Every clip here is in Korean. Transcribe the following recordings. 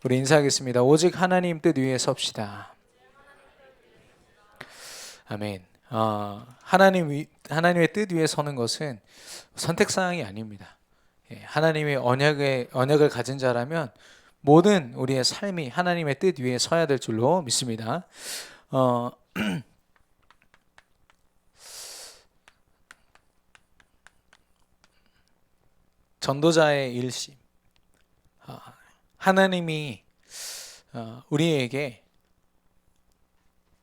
우리 인사하겠습니다. 오직 하나님 뜻 위에 섭시다. 아멘. 하나님의 뜻 위에 서는 것은 선택 사항이 아닙니다. 하나님의 언약을 가진 자라면 모든 우리의 삶이 하나님의 뜻 위에 서야 될 줄로 믿습니다. 어, 전도자의 일심. 하나님이 우리에게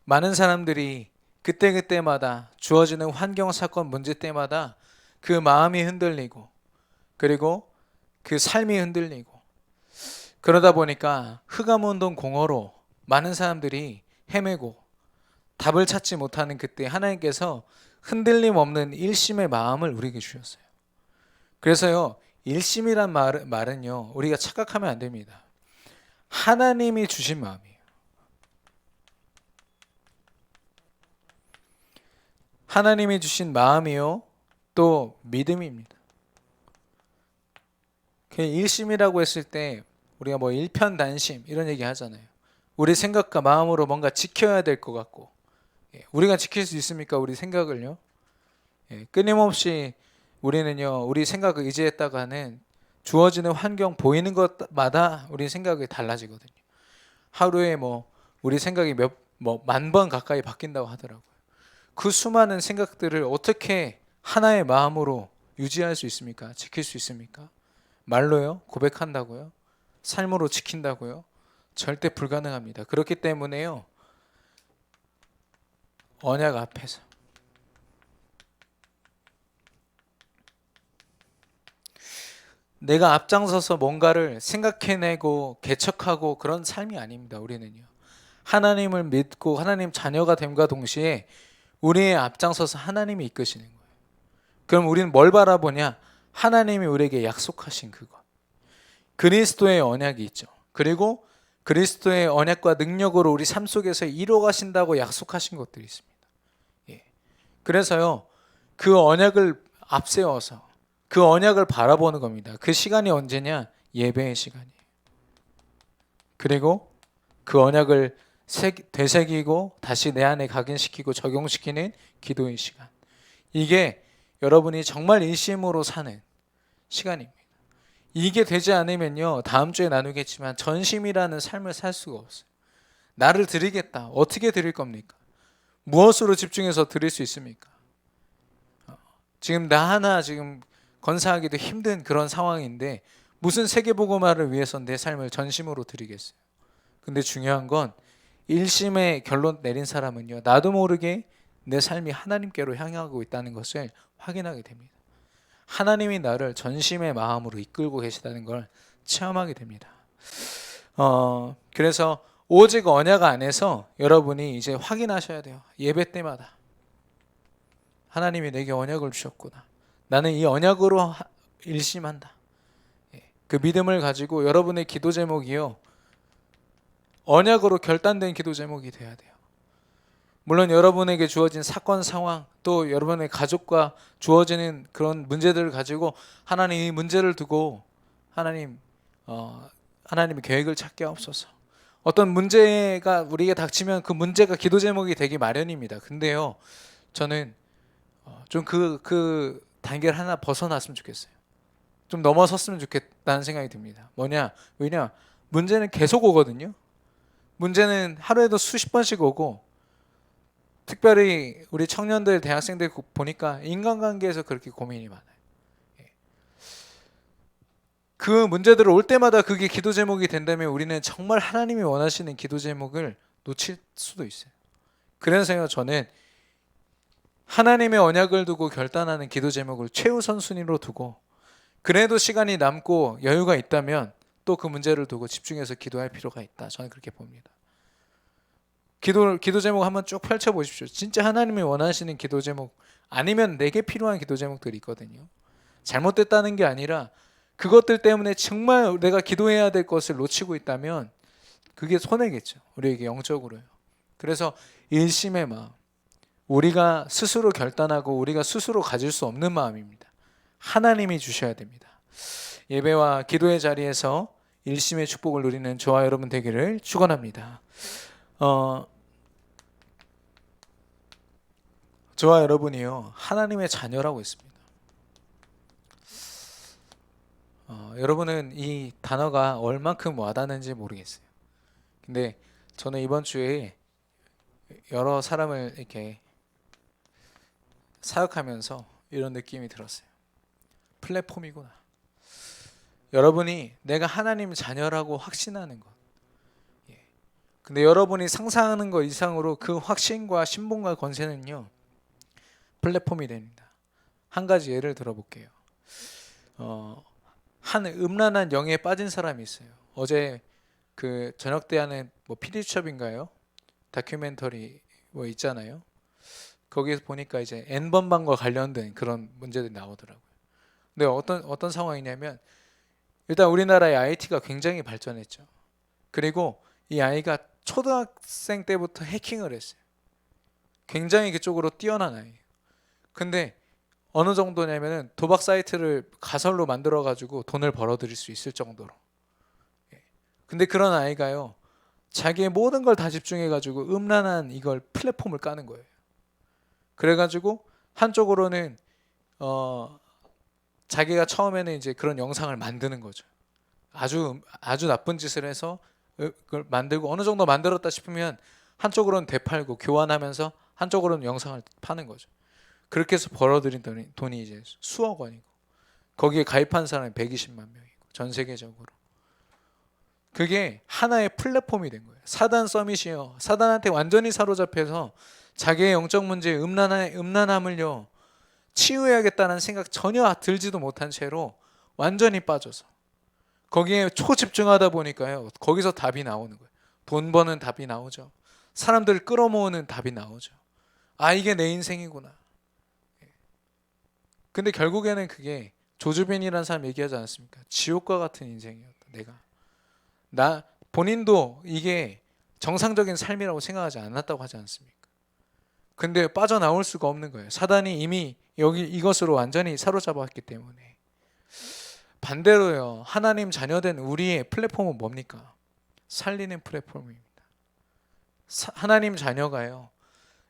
많은 사람들이 그때그때마다 주어지는 환경, 사건, 문제 때마다 그 마음이 흔들리고 그리고 그 삶이 흔들리고 그러다 보니까 흑암운동 공허로 많은 사람들이 헤매고 답을 찾지 못하는 그때 하나님께서 흔들림 없는 일심의 마음을 우리에게 주셨어요. 그래서요, 일심이란 말은요, 우리가 착각하면 안 됩니다. 하나님이 주신 마음이에요. 하나님이 주신 마음이요, 또 믿음입니다. 일심이라고 했을 때 우리가 뭐 일편단심 이런 얘기 하잖아요. 우리 생각과 마음으로 뭔가 지켜야 될 것 같고, 우리가 지킬 수 있습니까? 우리 생각을요. 끊임없이 우리는요, 우리 생각을 의지했다가는 주어지는 환경 보이는 것마다 우리 생각이 달라지거든요. 하루에 우리 생각이 만 번 가까이 바뀐다고 하더라고요. 그 수많은 생각들을 어떻게 하나의 마음으로 유지할 수 있습니까? 지킬 수 있습니까? 말로요? 고백한다고요? 삶으로 지킨다고요? 절대 불가능합니다. 그렇기 때문에요, 언약 앞에서 내가 앞장서서 뭔가를 생각해내고 개척하고 그런 삶이 아닙니다. 우리는요, 하나님을 믿고 하나님 자녀가 됨과 동시에 우리의 앞장서서 하나님이 이끄시는 거예요. 그럼 우리는 뭘 바라보냐? 하나님이 우리에게 약속하신 그것, 그리스도의 언약이 있죠. 그리고 그리스도의 언약과 능력으로 우리 삶 속에서 이루어가신다고 약속하신 것들이 있습니다. 그래서요, 그 언약을 앞세워서 그 언약을 바라보는 겁니다. 그 시간이 언제냐? 예배의 시간이에요. 그리고 그 언약을 되새기고 다시 내 안에 각인시키고 적용시키는 기도의 시간. 이게 여러분이 정말 일심으로 사는 시간입니다. 이게 되지 않으면요, 다음 주에 나누겠지만 전심이라는 삶을 살 수가 없어요. 나를 드리겠다. 어떻게 드릴 겁니까? 무엇으로 집중해서 드릴 수 있습니까? 지금 나 하나 지금 건사하기도 힘든 그런 상황인데 무슨 세계복음화를 위해서 내 삶을 전심으로 드리겠어요? 근데 중요한 건 일심의 결론 내린 사람은요, 나도 모르게 내 삶이 하나님께로 향하고 있다는 것을 확인하게 됩니다. 하나님이 나를 전심의 마음으로 이끌고 계시다는 걸 체험하게 됩니다. 그래서 오직 언약 안에서 여러분이 이제 확인하셔야 돼요. 예배 때마다 하나님이 내게 언약을 주셨구나. 나는 이 언약으로 일심한다. 그 믿음을 가지고 여러분의 기도 제목이요, 언약으로 결단된 기도 제목이 돼야 돼요. 물론 여러분에게 주어진 사건 상황, 또 여러분의 가족과 주어지는 그런 문제들을 가지고 하나님 이 문제를 두고 하나님의 계획을 찾게 하옵소서. 어떤 문제가 우리에게 닥치면 그 문제가 기도 제목이 되기 마련입니다. 근데요, 저는 좀 그 단계를 하나 벗어났으면 좋겠어요. 좀 넘어섰으면 좋겠다는 생각이 듭니다. 왜냐? 문제는 계속 오거든요. 문제는 하루에도 수십 번씩 오고, 특별히 우리 청년들, 대학생들 보니까 인간관계에서 그렇게 고민이 많아요. 그 문제들 올 때마다 그게 기도 제목이 된다면 우리는 정말 하나님이 원하시는 기도 제목을 놓칠 수도 있어요. 그래서요, 저는 하나님의 언약을 두고 결단하는 기도 제목을 최우선 순위로 두고, 그래도 시간이 남고 여유가 있다면 또 그 문제를 두고 집중해서 기도할 필요가 있다. 저는 그렇게 봅니다. 기도 제목 한번 쭉 펼쳐보십시오. 진짜 하나님이 원하시는 기도 제목, 아니면 내게 필요한 기도 제목들이 있거든요. 잘못됐다는 게 아니라 그것들 때문에 정말 내가 기도해야 될 것을 놓치고 있다면 그게 손해겠죠. 우리에게 영적으로요. 그래서 일심의 마음, 우리가 스스로 결단하고 우리가 스스로 가질 수 없는 마음입니다. 하나님이 주셔야 됩니다. 예배와 기도의 자리에서 일심의 축복을 누리는 저와 여러분 되기를 축원합니다. 저와 여러분이요 하나님의 자녀라고 했습니다. 여러분은 이 단어가 얼만큼 와닿는지 모르겠어요. 근데 저는 이번 주에 여러 사람을 이렇게 사역하면서 이런 느낌이 들었어요. 플랫폼이구나. 여러분이 내가 하나님 자녀라고 확신하는 것. 근데 여러분이 상상하는 것 이상으로 그 확신과 신분과 권세는요 플랫폼이 됩니다. 한 가지 예를 들어볼게요. 한 음란한 영에 빠진 사람이 있어요. 어제 그 저녁 때 하는 뭐 PD수첩인가요? 다큐멘터리 뭐 있잖아요. 거기에서 보니까 이제 N번방과 관련된 그런 문제들이 나오더라고요. 근데 어떤 상황이냐면 일단 우리나라의 IT가 굉장히 발전했죠. 그리고 이 아이가 초등학생 때부터 해킹을 했어요. 굉장히 그쪽으로 뛰어난 아이예요. 근데 어느 정도냐면은 도박 사이트를 가설로 만들어 가지고 돈을 벌어 들일 수 있을 정도로. 근데 그런 아이가요. 자기의 모든 걸 다 집중해 가지고 음란한 이걸 플랫폼을 까는 거예요. 그래 가지고 한쪽으로는 자기가 처음에는 이제 그런 영상을 만드는 거죠. 아주 나쁜 짓을 해서 그걸 만들고 어느 정도 만들었다 싶으면 한쪽으로는 되팔고 교환하면서 한쪽으로는 영상을 파는 거죠. 그렇게 해서 벌어들인 돈이 이제 수억 원이고 거기에 가입한 사람이 120만 명이고 전 세계적으로 그게 하나의 플랫폼이 된 거예요. 사단 서밋이요. 사단한테 완전히 사로잡혀서 자기의 영적 문제에 음란함을요 치유해야겠다는 생각 전혀 들지도 못한 채로 완전히 빠져서 거기에 초집중하다 보니까요 거기서 답이 나오는 거예요. 돈 버는 답이 나오죠. 사람들을 끌어모으는 답이 나오죠. 아 이게 내 인생이구나. 근데 결국에는 그게 조주빈이라는 사람 얘기하지 않았습니까? 지옥과 같은 인생이었다. 나 본인도 이게 정상적인 삶이라고 생각하지 않았다고 하지 않습니까? 근데 빠져나올 수가 없는 거예요. 사단이 이미 여기 이것으로 완전히 사로잡았기 때문에. 반대로요. 하나님 자녀된 우리의 플랫폼은 뭡니까? 살리는 플랫폼입니다. 하나님 자녀가요.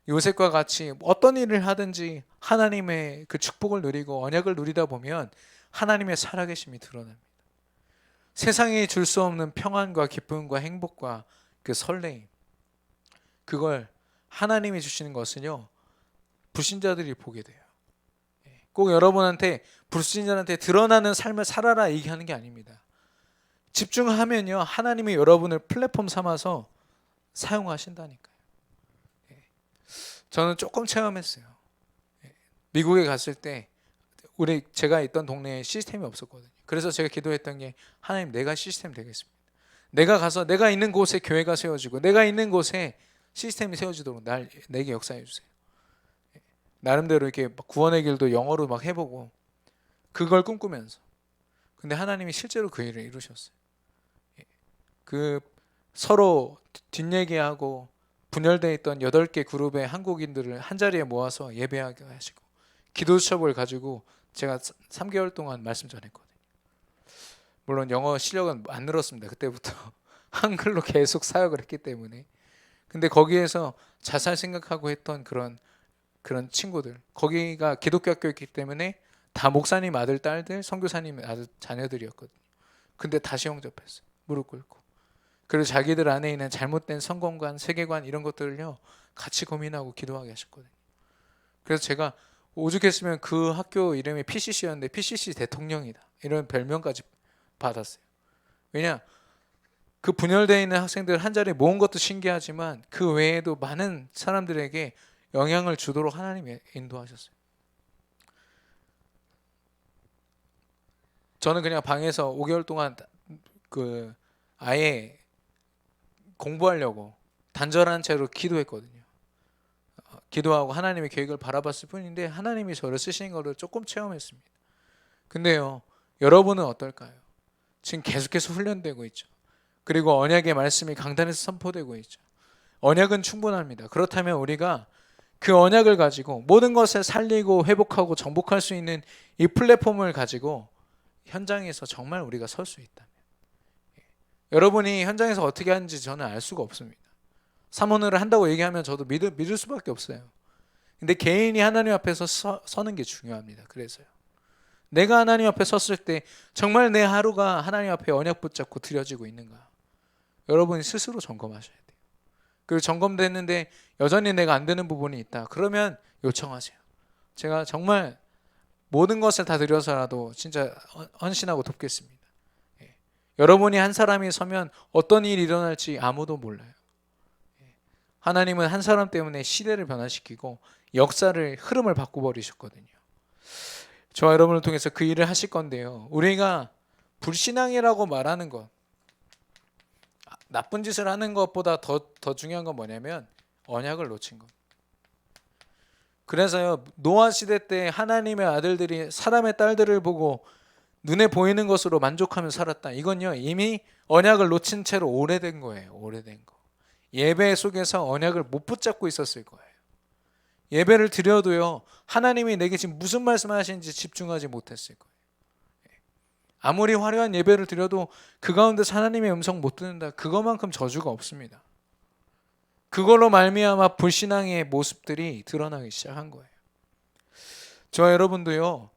요셉과 같이 어떤 일을 하든지 하나님의 그 축복을 누리고 언약을 누리다 보면 하나님의 살아계심이 드러납니다. 세상이 줄 수 없는 평안과 기쁨과 행복과 그 설레임 그걸 하나님이 주시는 것은요 불신자들이 보게 돼요. 꼭 여러분한테 불신자한테 드러나는 삶을 살아라 얘기하는 게 아닙니다. 집중하면요 하나님이 여러분을 플랫폼 삼아서 사용하신다니까요. 저는 조금 체험했어요. 미국에 갔을 때 제가 있던 동네에 시스템이 없었거든요. 그래서 제가 기도했던 게 하나님 내가 시스템 되겠습니다. 내가 가서 내가 있는 곳에 교회가 세워지고 내가 있는 곳에 시스템이 세워지도록 내게 역사해 주세요. 나름대로 이렇게 구원의 길도 영어로 막 해보고 그걸 꿈꾸면서 근데 하나님이 실제로 그 일을 이루셨어요. 그 서로 뒷얘기하고 분열되어 있던 8개 그룹의 한국인들을 한자리에 모아서 예배하게 하시고 기도 수첩을 가지고 제가 3개월 동안 말씀 전했거든요. 물론 영어 실력은 안 늘었습니다. 그때부터 한글로 계속 사역을 했기 때문에. 근데 거기에서 자살 생각하고 했던 그런 친구들 거기가 기독교 학교였기 때문에 다 목사님 아들 딸들 선교사님 아들 자녀들이었거든요. 근데 다시 영접했어요. 무릎 꿇고. 그리고 자기들 안에 있는 잘못된 성공관 세계관 이런 것들을요 같이 고민하고 기도하게 하셨거든요. 그래서 제가 오죽했으면 그 학교 이름이 PCC였는데 PCC 대통령이다 이런 별명까지 받았어요. 왜냐 그 분열되어 있는 학생들 한 자리에 모은 것도 신기하지만 그 외에도 많은 사람들에게 영향을 주도록 하나님이 인도하셨어요. 저는 그냥 방에서 5개월 동안 그 아예 공부하려고 단절한 채로 기도했거든요. 기도하고 하나님의 계획을 바라봤을 뿐인데 하나님이 저를 쓰시는 것을 조금 체험했습니다. 근데요 여러분은 어떨까요? 지금 계속해서 훈련되고 있죠. 그리고 언약의 말씀이 강단에서 선포되고 있죠. 언약은 충분합니다. 그렇다면 우리가 그 언약을 가지고 모든 것을 살리고 회복하고 정복할 수 있는 이 플랫폼을 가지고 현장에서 정말 우리가 설 수 있다면 여러분이 현장에서 어떻게 하는지 저는 알 수가 없습니다. 사모를 한다고 얘기하면 저도 믿을 수밖에 없어요. 근데 개인이 하나님 앞에서 서는 게 중요합니다. 그래서요. 내가 하나님 앞에 섰을 때 정말 내 하루가 하나님 앞에 언약 붙잡고 드려지고 있는가? 여러분이 스스로 점검하셔야 돼요. 그리고 점검됐는데 여전히 내가 안 되는 부분이 있다. 그러면 요청하세요. 제가 정말 모든 것을 다 드려서라도 진짜 헌신하고 돕겠습니다. 예. 여러분이 한 사람이 서면 어떤 일이 일어날지 아무도 몰라요. 예. 하나님은 한 사람 때문에 시대를 변화시키고 역사를 흐름을 바꿔버리셨거든요. 저와 여러분을 통해서 그 일을 하실 건데요. 우리가 불신앙이라고 말하는 것, 나쁜 짓을 하는 것보다 더 중요한 건 뭐냐면 언약을 놓친 것. 그래서요, 노아 시대 때 하나님의 아들들이 사람의 딸들을 보고 눈에 보이는 것으로 만족하며 살았다. 이건요, 이미 언약을 놓친 채로 오래된 거예요. 오래된 거. 예배 속에서 언약을 못 붙잡고 있었을 거예요. 예배를 드려도요, 하나님이 내게 지금 무슨 말씀하시는지 집중하지 못했을 거예요. 아무리 화려한 예배를 드려도 그 가운데서 하나님의 음성 못 듣는다. 그것만큼 저주가 없습니다. 그걸로 말미암아 불신앙의 모습들이 드러나기 시작한 거예요. 저와 여러분도요,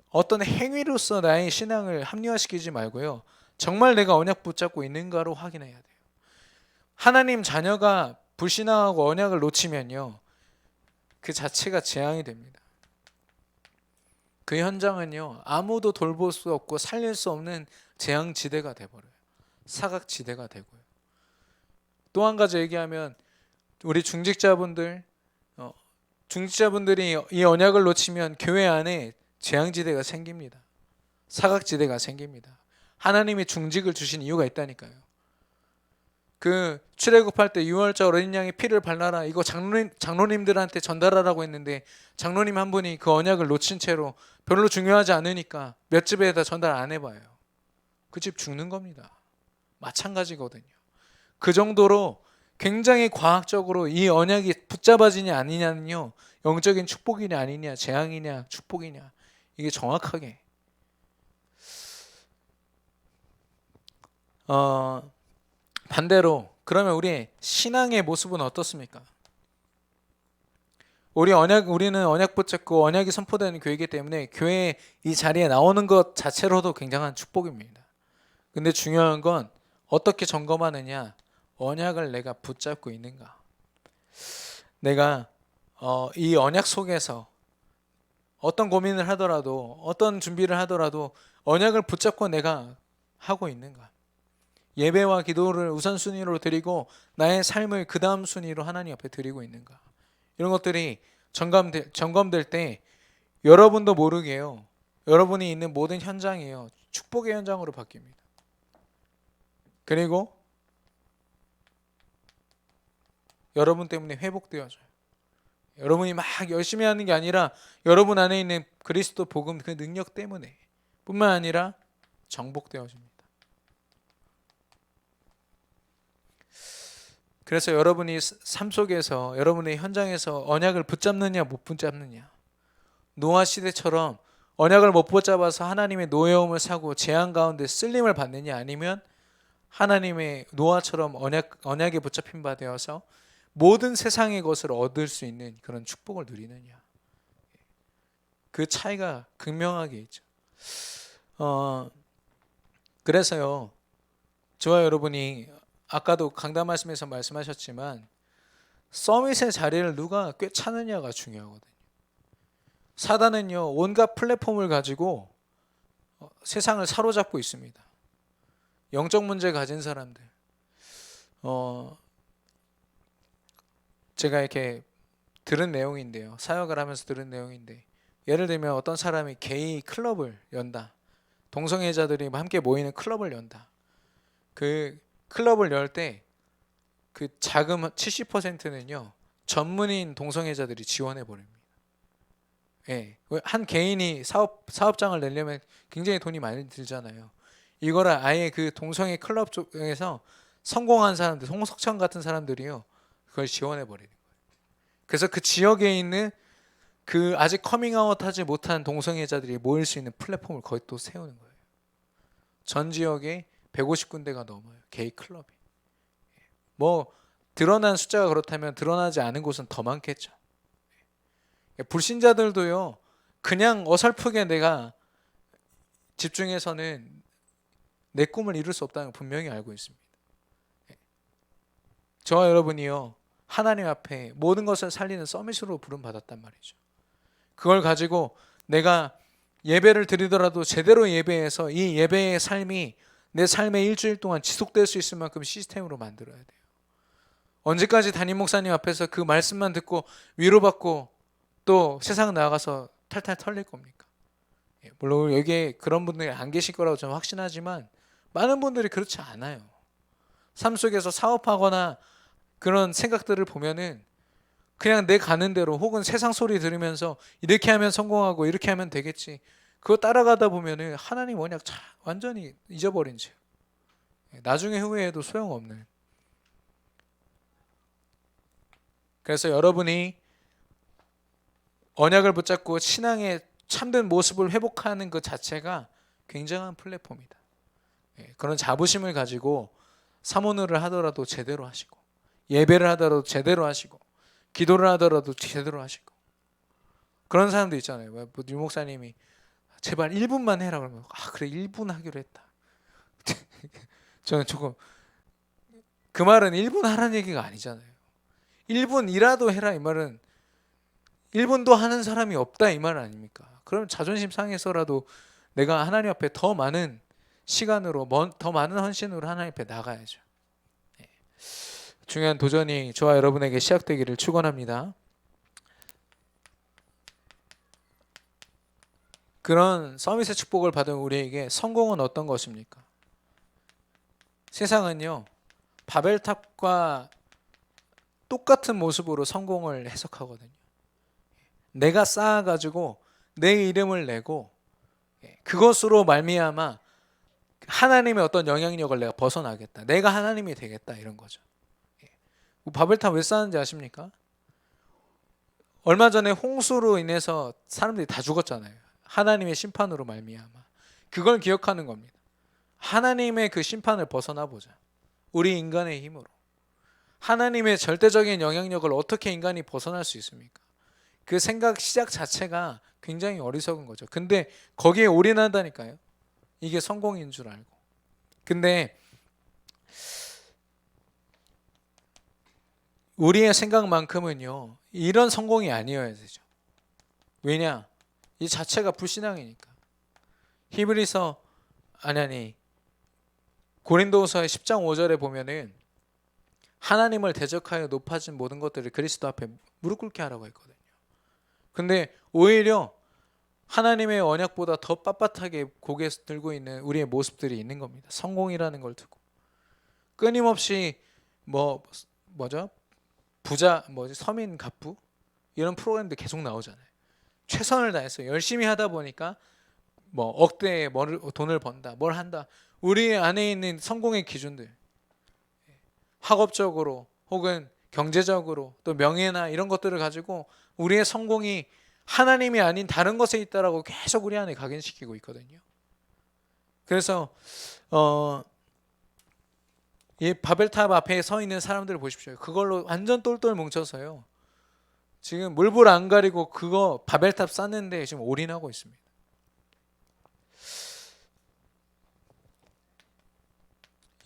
어떤 행위로서 나의 신앙을 합리화시키지 말고요, 정말 내가 언약 붙잡고 있는가로 확인해야 돼요. 하나님 자녀가 불신앙하고 언약을 놓치면요, 그 자체가 재앙이 됩니다. 그 현장은요, 아무도 돌볼 수 없고 살릴 수 없는 재앙지대가 돼버려요. 사각지대가 되고요. 또 한 가지 얘기하면 우리 중직자분들이 이 언약을 놓치면 교회 안에 재앙지대가 생깁니다. 사각지대가 생깁니다. 하나님이 중직을 주신 이유가 있다니까요. 그 출애굽할 때 유월절 어린 양의 피를 발라라, 이거 장로님들한테 전달하라고 했는데 장로님 한 분이 그 언약을 놓친 채로 별로 중요하지 않으니까 몇 집에다 전달 안 해봐요. 그 집 죽는 겁니다. 마찬가지거든요. 그 정도로 굉장히 과학적으로 이 언약이 붙잡아지냐 아니냐는요, 영적인 축복이냐 아니냐, 재앙이냐 축복이냐, 이게 정확하게 반대로 그러면 우리 신앙의 모습은 어떻습니까? 우리는 언약 붙잡고 언약이 선포되는 교회이기 때문에 교회 이 자리에 나오는 것 자체로도 굉장한 축복입니다. 근데 중요한 건 어떻게 점검하느냐, 언약을 내가 붙잡고 있는가. 내가 이 언약 속에서 어떤 고민을 하더라도 어떤 준비를 하더라도 언약을 붙잡고 내가 하고 있는가. 예배와 기도를 우선순위로 드리고 나의 삶을 그 다음 순위로 하나님 앞에 드리고 있는가. 이런 것들이 점검될 때 여러분도 모르게요, 여러분이 있는 모든 현장이요, 축복의 현장으로 바뀝니다. 그리고 여러분 때문에 회복되어져요. 여러분이 막 열심히 하는 게 아니라 여러분 안에 있는 그리스도 복음 그 능력 때문에 뿐만 아니라 정복되어집니다. 그래서 여러분이 삶 속에서 여러분의 현장에서 언약을 붙잡느냐 못 붙잡느냐, 노아 시대처럼 언약을 못 붙잡아서 하나님의 노여움을 사고 재앙 가운데 쓸림을 받느냐, 아니면 하나님의 노아처럼 언약에 붙잡힌 바 되어서 모든 세상의 것을 얻을 수 있는 그런 축복을 누리느냐. 그 차이가 극명하게 있죠. 그래서요, 저와 여러분이 아까도 강단 말씀에서 말씀하셨지만 서밋의 자리를 누가 꿰차느냐가 중요하거든요. 사단은요, 온갖 플랫폼을 가지고 세상을 사로잡고 있습니다. 영적 문제 가진 사람들, 제가 이렇게 들은 내용인데요, 사역을 하면서 들은 내용인데, 예를 들면 어떤 사람이 게이 클럽을 연다, 동성애자들이 함께 모이는 클럽을 연다. 그 클럽을 열 때 그 자금 70%는요 전문인 동성애자들이 지원해 버립니다. 예, 한 개인이 사업장을 내려면 굉장히 돈이 많이 들잖아요. 이거를 아예 그 동성애 클럽 쪽에서 성공한 사람들, 홍석천 같은 사람들이요, 그걸 지원해 버리는 거예요. 그래서 그 지역에 있는 그 아직 커밍아웃하지 못한 동성애자들이 모일 수 있는 플랫폼을 거의 또 세우는 거예요. 전 지역에 150군데가 넘어요. 게이 클럽이. 뭐 드러난 숫자가 그렇다면 드러나지 않은 곳은 더 많겠죠. 불신자들도요, 그냥 어설프게 내가 집중해서는 내 꿈을 이룰 수 없다는 걸 분명히 알고 있습니다. 저와 여러분이요, 하나님 앞에 모든 것을 살리는 서밋으로 부름받았단 말이죠. 그걸 가지고 내가 예배를 드리더라도 제대로 예배해서 이 예배의 삶이 내 삶의 일주일 동안 지속될 수 있을 만큼 시스템으로 만들어야 돼요. 언제까지 담임 목사님 앞에서 그 말씀만 듣고 위로받고 또 세상 나가서 탈탈 털릴 겁니까? 물론 여기에 그런 분들이 안 계실 거라고 저는 확신하지만 많은 분들이 그렇지 않아요. 삶 속에서 사업하거나 그런 생각들을 보면은 그냥 내 가는 대로 혹은 세상 소리 들으면서 이렇게 하면 성공하고 이렇게 하면 되겠지, 그거 따라가다 보면은 하나님 언약 완전히 잊어버린 채 나중에 후회해도 소용없는. 그래서 여러분이 언약을 붙잡고 신앙의 참된 모습을 회복하는 그 자체가 굉장한 플랫폼이다. 그런 자부심을 가지고 사모를 하더라도 제대로 하시고, 예배를 하더라도 제대로 하시고, 기도를 하더라도 제대로 하시고. 그런 사람도 있잖아요. 유 목사님이 제발 1분만 해라 그러면 그래 1분 하기로 했다. 저는 조금, 그 말은 1분 하라는 얘기가 아니잖아요. 1분이라도 해라 이 말은 1분도 하는 사람이 없다 이 말 아닙니까? 그럼 자존심 상해서라도 내가 하나님 앞에 더 많은 시간으로 더 많은 헌신으로 하나님 앞에 나가야죠. 중요한 도전이 저와 여러분에게 시작되기를 축원합니다. 그런 서밋의 축복을 받은 우리에게 성공은 어떤 것입니까? 세상은요, 바벨탑과 똑같은 모습으로 성공을 해석하거든요. 내가 쌓아가지고 내 이름을 내고 그것으로 말미암아 하나님의 어떤 영향력을 내가 벗어나겠다, 내가 하나님이 되겠다, 이런 거죠. 바벨탑 왜 쌓았는지 아십니까? 얼마 전에 홍수로 인해서 사람들이 다 죽었잖아요. 하나님의 심판으로 말미암아. 그걸 기억하는 겁니다. 하나님의 그 심판을 벗어나 보자, 우리 인간의 힘으로. 하나님의 절대적인 영향력을 어떻게 인간이 벗어날 수 있습니까? 그 생각 시작 자체가 굉장히 어리석은 거죠. 근데 거기에 올인한다니까요. 이게 성공인 줄 알고. 근데 우리의 생각만큼은요, 이런 성공이 아니어야 되죠. 왜냐? 이 자체가 불신앙이니까. 히브리서 고린도후서 10장 5절에 보면은 하나님을 대적하여 높아진 모든 것들을 그리스도 앞에 무릎 꿇게 하라고 했거든요. 근데 오히려 하나님의 언약보다 더 빳빳하게 고개 들고 있는 우리의 모습들이 있는 겁니다. 성공이라는 걸 두고 끊임없이 서민 갑부 이런 프로그램도 계속 나오잖아요. 최선을 다해서 열심히 하다 보니까 억대의 돈을 번다, 뭘 한다. 우리 안에 있는 성공의 기준들, 학업적으로 혹은 경제적으로 또 명예나 이런 것들을 가지고 우리의 성공이 하나님이 아닌 다른 것에 있다라고 계속 우리 안에 각인시키고 있거든요. 그래서 이 바벨탑 앞에 서 있는 사람들을 보십시오. 그걸로 완전 똘똘 뭉쳐서요, 지금 물불 안 가리고 그거 바벨탑 쌓는데 지금 올인하고 있습니다.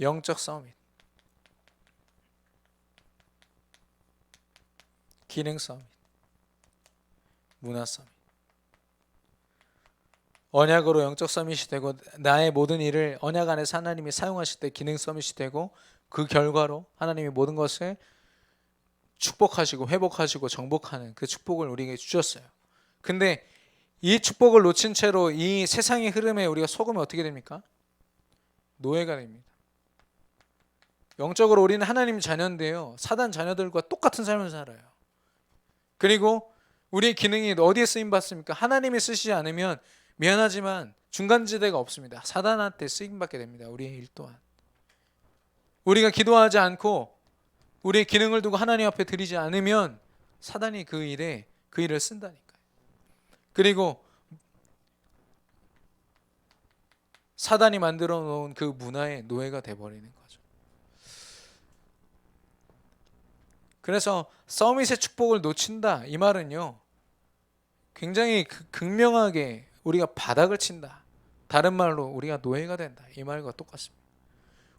영적 서밋, 기능 서밋, 문화 서밋. 언약으로 영적 서밋이 되고 나의 모든 일을 언약 안에서 하나님이 사용하실 때 기능 서밋이 되고, 그 결과로 하나님이 모든 것을 축복하시고 회복하시고 정복하는 그 축복을 우리에게 주셨어요. 근데 이 축복을 놓친 채로 이 세상의 흐름에 우리가 속으면 어떻게 됩니까? 노예가 됩니다. 영적으로 우리는 하나님 자녀인데요, 사단 자녀들과 똑같은 삶을 살아요. 그리고 우리의 기능이 어디에 쓰임 받습니까? 하나님이 쓰시지 않으면 미안하지만 중간지대가 없습니다. 사단한테 쓰임 받게 됩니다. 우리의 일 또한. 우리가 기도하지 않고 우리의 기능을 두고 하나님 앞에 드리지 않으면 사단이 그 일을 쓴다니까요. 그리고 사단이 만들어 놓은 그 문화의 노예가 돼버리는 거죠. 그래서 서밋의 축복을 놓친다 이 말은요, 굉장히 극명하게 우리가 바닥을 친다, 다른 말로 우리가 노예가 된다 이 말과 똑같습니다.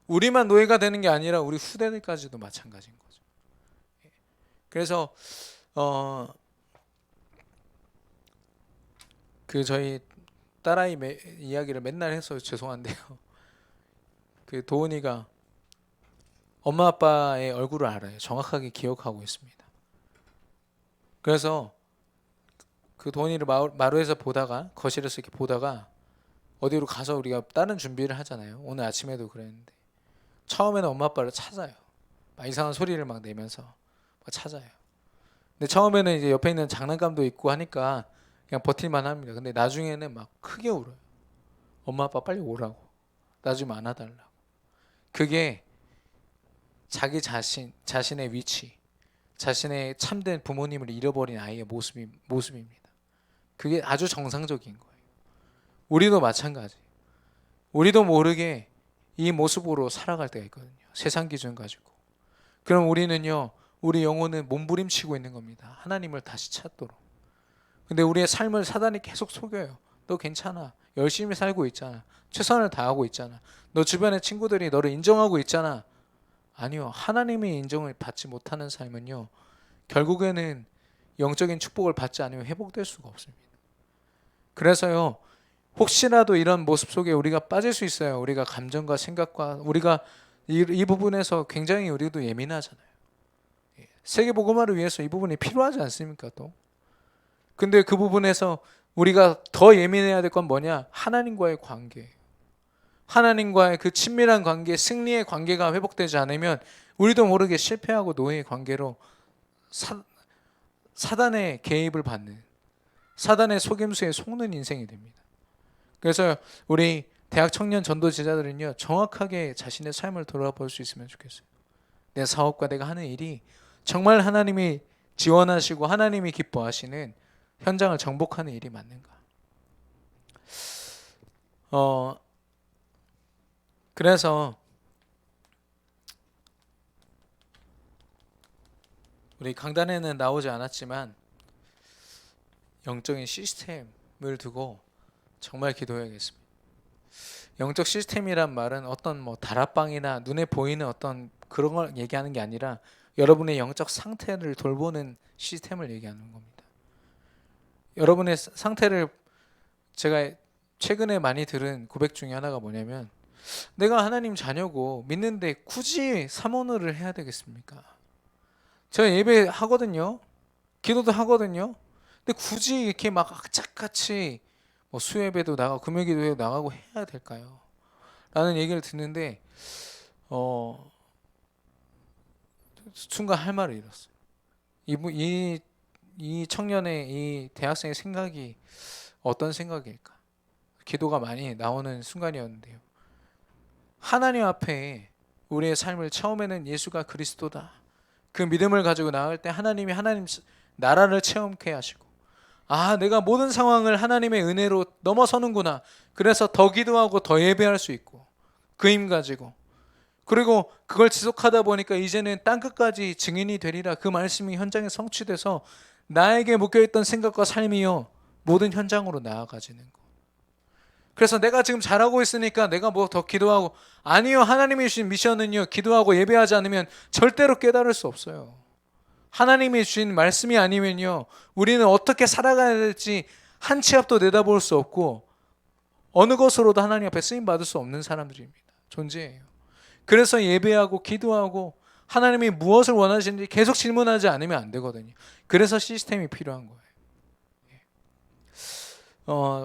우리만 노예가 되는 게 아니라 우리 후대들까지도 마찬가지인 거죠. 그래서 저희 딸아이 이야기를 맨날 해서 죄송한데요. 그 도훈이가 엄마 아빠의 얼굴을 알아요. 정확하게 기억하고 있습니다. 그래서 그 도훈이를 마루에서 보다가, 거실에서 이렇게 보다가 어디로 가서 우리가 다른 준비를 하잖아요. 오늘 아침에도 그랬는데 처음에는 엄마 아빠를 찾아요. 막 이상한 소리를 막 내면서 막 찾아요. 근데 처음에는 이제 옆에 있는 장난감도 있고 하니까 그냥 버틸만 합니다. 근데 나중에는 막 크게 울어요. 엄마 아빠 빨리 오라고, 나 좀 안아달라고. 그게 자기 자신의 위치, 자신의 참된 부모님을 잃어버린 아이의 모습입니다. 그게 아주 정상적인 거예요. 우리도 마찬가지. 우리도 모르게 이 모습으로 살아갈 때가 있거든요. 세상 기준 가지고. 그럼 우리는요, 우리 영혼은 몸부림치고 있는 겁니다. 하나님을 다시 찾도록. 근데 우리의 삶을 사단이 계속 속여요. 너 괜찮아. 열심히 살고 있잖아. 최선을 다하고 있잖아. 너 주변의 친구들이 너를 인정하고 있잖아. 아니요. 하나님의 인정을 받지 못하는 삶은요, 결국에는 영적인 축복을 받지 않으면 회복될 수가 없습니다. 그래서요, 혹시라도 이런 모습 속에 우리가 빠질 수 있어요. 우리가 감정과 생각과 우리가 이 부분에서 굉장히 우리도 예민하잖아요. 세계 복음화를 위해서 이 부분이 필요하지 않습니까 또? 근데 그 부분에서 우리가 더 예민해야 될 건 뭐냐? 하나님과의 관계. 하나님과의 그 친밀한 관계, 승리의 관계가 회복되지 않으면 우리도 모르게 실패하고 노예의 관계로 사단의 개입을 받는, 사단의 속임수에 속는 인생이 됩니다. 그래서 우리 대학 청년 전도 제자들은요, 정확하게 자신의 삶을 돌아볼 수 있으면 좋겠어요. 내 사업과 내가 하는 일이 정말 하나님이 지원하시고 하나님이 기뻐하시는 현장을 정복하는 일이 맞는가? 그래서 우리 강단에는 나오지 않았지만 영적인 시스템을 두고 정말 기도해야겠습니다. 영적 시스템이란 말은 어떤 뭐 다락방이나 눈에 보이는 어떤 그런 걸 얘기하는 게 아니라 여러분의 영적 상태를 돌보는 시스템을 얘기하는 겁니다. 여러분의 상태를, 제가 최근에 많이 들은 고백 중에 하나가 뭐냐면, 내가 하나님 자녀고 믿는데 굳이 사모노를 해야 되겠습니까? 제가 예배 하거든요. 기도도 하거든요. 근데 굳이 이렇게 막 악착같이 뭐 수예배도 나가고 금요기도회도 나가고 해야 될까요? 라는 얘기를 듣는데 순간 할 말을 잃었어요. 이 청년의, 이 대학생의 생각이 어떤 생각일까? 기도가 많이 나오는 순간이었는데요. 하나님 앞에 우리의 삶을, 처음에는 예수가 그리스도다, 그 믿음을 가지고 나갈 때 하나님 나라를 체험케 하시고, 아, 내가 모든 상황을 하나님의 은혜로 넘어서는구나. 그래서 더 기도하고 더 예배할 수 있고, 그 힘 가지고, 그리고 그걸 지속하다 보니까 이제는 땅끝까지 증인이 되리라, 그 말씀이 현장에 성취돼서 나에게 묶여있던 생각과 삶이요, 모든 현장으로 나아가지는 거. 그래서 내가 지금 잘하고 있으니까 내가 뭐 더 기도하고, 아니요, 하나님이 주신 미션은요, 기도하고 예배하지 않으면 절대로 깨달을 수 없어요. 하나님이 주신 말씀이 아니면요, 우리는 어떻게 살아가야 될지 한 치 앞도 내다볼 수 없고 어느 것으로도 하나님 앞에 쓰임 받을 수 없는 사람들입니다. 존재예요. 그래서 예배하고 기도하고 하나님이 무엇을 원하시는지 계속 질문하지 않으면 안 되거든요. 그래서 시스템이 필요한 거예요.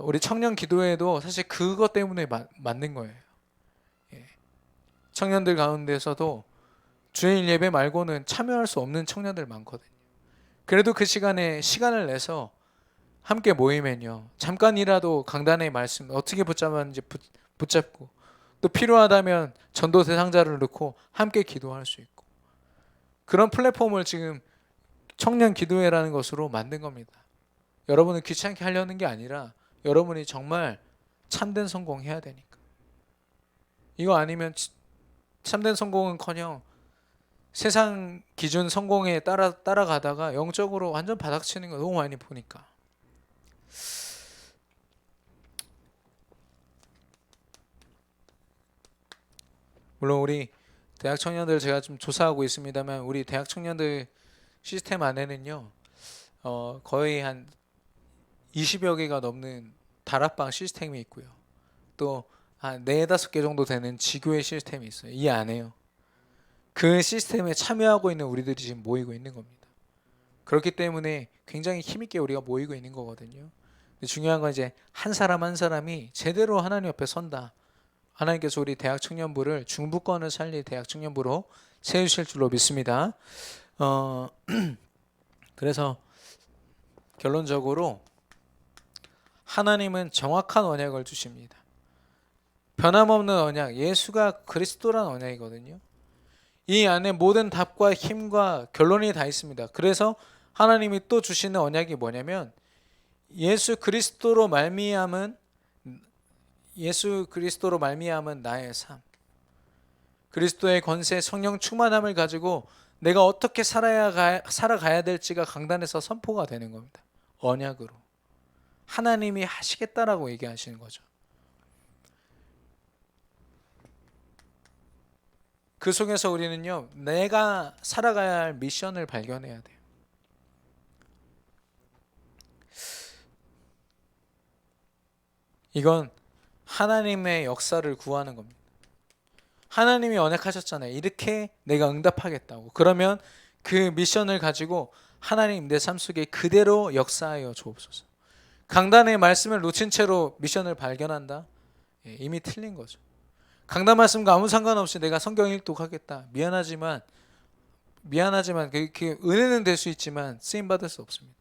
우리 청년 기도회도 사실 그것 때문에 만든 거예요. 청년들 가운데서도 주일 예배 말고는 참여할 수 없는 청년들 많거든요. 그래도 그 시간에 시간을 내서 함께 모이면요, 잠깐이라도 강단의 말씀 어떻게 붙잡았는지 붙잡고, 또 필요하다면 전도 대상자를 넣고 함께 기도할 수 있고, 그런 플랫폼을 지금 청년 기도회라는 것으로 만든 겁니다. 여러분을 귀찮게 하려는 게 아니라 여러분이 정말 참된 성공해야 되니까. 이거 아니면 참된 성공은커녕 세상 기준 성공에 따라가다가 영적으로 완전 바닥치는 거 너무 많이 보니까. 물론 우리 대학 청년들 제가 좀 조사하고 있습니다만, 우리 대학 청년들 시스템 안에는요, 거의 한 20여 개가 넘는 다락방 시스템이 있고요. 또 한 4-5개 정도 되는 지교회 시스템이 있어요. 이 안에요. 그 시스템에 참여하고 있는 우리들이 지금 모이고 있는 겁니다. 그렇기 때문에 굉장히 힘있게 우리가 모이고 있는 거거든요. 근데 중요한 건 이제 한 사람 한 사람이 제대로 하나님 앞에 선다. 하나님께서 우리 대학 청년부를 중부권을 살릴 대학 청년부로 세우실 줄로 믿습니다. 그래서 결론적으로 하나님은 정확한 언약을 주십니다. 변함없는 언약, 예수가 그리스도란 언약이거든요. 이 안에 모든 답과 힘과 결론이 다 있습니다. 그래서 하나님이 또 주시는 언약이 뭐냐면, 예수 그리스도로 말미암은 나의 삶, 그리스도의 권세, 성령 충만함을 가지고 내가 어떻게 살아가야 될지가 강단에서 선포가 되는 겁니다. 언약으로 하나님이 하시겠다라고 얘기하시는 거죠. 그 속에서 우리는요, 내가 살아가야 할 미션을 발견해야 돼요. 이건 하나님의 역사를 구하는 겁니다. 하나님이 언약하셨잖아요. 이렇게 내가 응답하겠다고. 그러면 그 미션을 가지고 하나님 내 삶 속에 그대로 역사하여 주옵소서. 강단의 말씀을 놓친 채로 미션을 발견한다? 이미 틀린 거죠. 강단 말씀과 아무 상관없이 내가 성경 읽독하겠다. 미안하지만 그 은혜는 될 수 있지만 쓰임 받을 수 없습니다.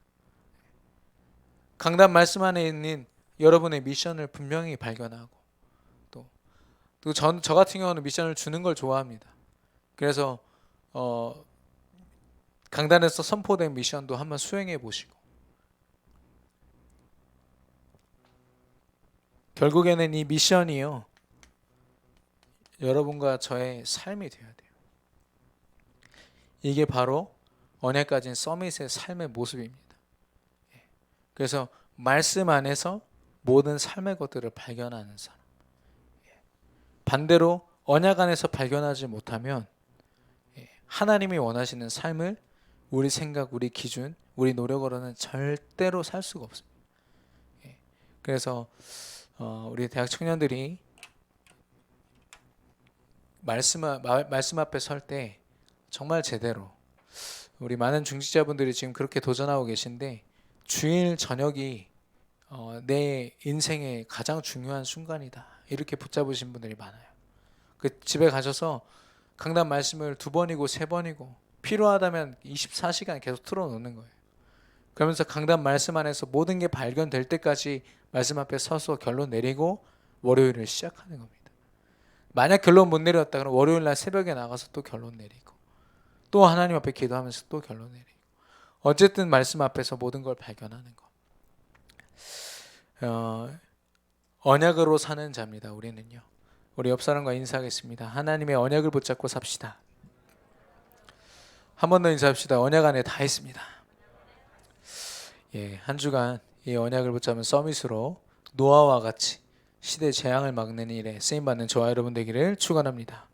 강단 말씀 안에 있는 여러분의 미션을 분명히 발견하고, 또 저 같은 경우는 미션을 주는 걸 좋아합니다. 그래서 강단에서 선포된 미션도 한번 수행해 보시고, 결국에는 이 미션이요, 여러분과 저의 삶이 되어야 돼요. 이게 바로 언약 가진 서밋의 삶의 모습입니다. 그래서 말씀 안에서 모든 삶의 것들을 발견하는 사람. 반대로 언약 안에서 발견하지 못하면 하나님이 원하시는 삶을 우리 생각, 우리 기준, 우리 노력으로는 절대로 살 수가 없습니다. 그래서 우리 대학 청년들이 말씀 앞에 설 때 정말 제대로, 우리 많은 중직자분들이 지금 그렇게 도전하고 계신데, 주일 저녁이 내 인생의 가장 중요한 순간이다, 이렇게 붙잡으신 분들이 많아요. 그 집에 가셔서 강단 말씀을 2번이고 3번이고 필요하다면 24시간 계속 틀어놓는 거예요. 그러면서 강단 말씀 안에서 모든 게 발견될 때까지 말씀 앞에 서서 결론 내리고 월요일을 시작하는 겁니다. 만약 결론 못 내렸다 그러면 월요일 날 새벽에 나가서 또 결론 내리고, 또 하나님 앞에 기도하면서 또 결론 내리고, 어쨌든 말씀 앞에서 모든 걸 발견하는 거. 언약으로 사는 자입니다. 우리는요. 우리 옆 사람과 인사하겠습니다. 하나님의 언약을 붙잡고 삽시다. 한 번 더 인사합시다. 언약 안에 다 있습니다. 한 주간 이 언약을 붙잡은 서밋으로 노아와 같이 시대 재앙을 막는 일에 쓰임받는 저와 여러분 되기를 축원합니다.